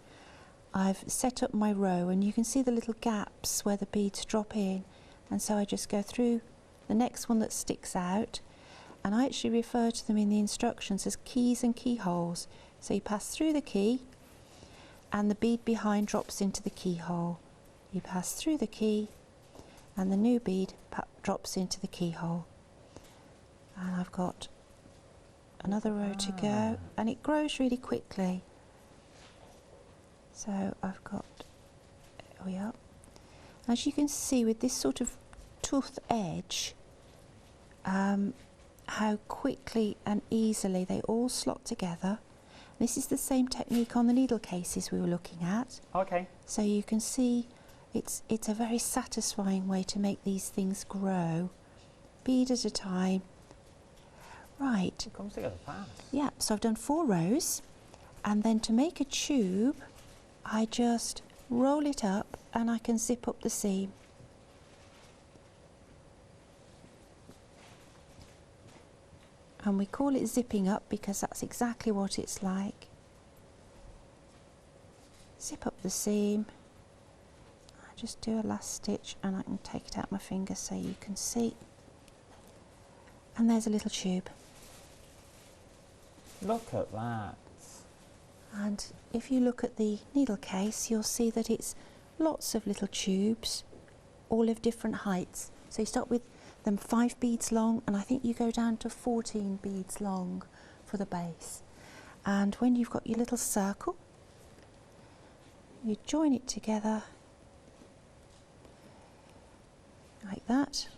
I've set up my row and you can see the little gaps where the beads drop in, and so I just go through the next one that sticks out, and I actually refer to them in the instructions as keys and keyholes. So you pass through the key and the bead behind drops into the keyhole. You pass through the key and the new bead drops into the keyhole. And got another row to go, and it grows really quickly. So I've got, there we are. As you can see with this sort of toothed edge, how quickly and easily they all slot together. This is the same technique on the needle cases we were looking at. Okay. So you can see it's a very satisfying way to make these things grow, bead at a time. Right. It comes together fast. Yeah, so I've done 4 rows, and then to make a tube, I just roll it up and I can zip up the seam. And we call it zipping up because that's exactly what it's like. Zip up the seam. I just do a last stitch and I can take it out my finger so you can see. And there's a little tube. Look at that. And if you look at the needle case, you'll see that it's lots of little tubes, all of different heights. So you start with them 5 beads long, and I think you go down to 14 beads long for the base. And when you've got your little circle, you join it together like that.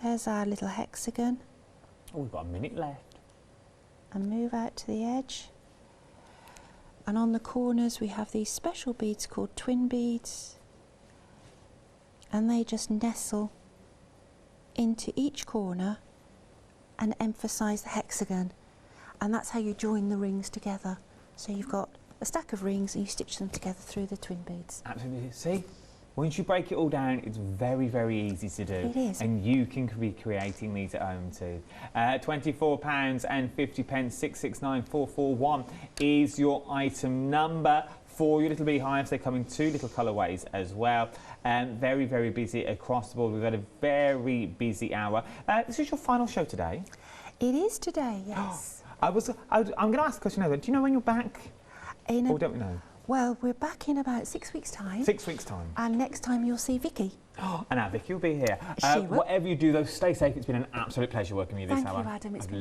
There's our little hexagon. Oh, we've got a minute left. And move out to the edge. And on the corners we have these special beads called twin beads, and they just nestle into each corner and emphasize the hexagon, and that's how you join the rings together. So you've got a stack of rings and you stitch them together through the twin beads. Absolutely. See, once you break it all down, it's very, very easy to do. It is. And you can be creating these at home too. £24.50, 669441 is your item number for your little beehives. They come in 2 little colourways as well. Very, very busy across the board. We've had a very busy hour. This is your final show today? It is today, yes. I'm going to ask a question now. Do you know when you're back? Or don't we know? Well, we're back in about 6 weeks' time. 6 weeks' time. And next time you'll see Vicky. And now Vicky will be here. She will. Whatever you do, though, stay safe. It's been an absolute pleasure working with you this hour. Thank you, Adam. It's been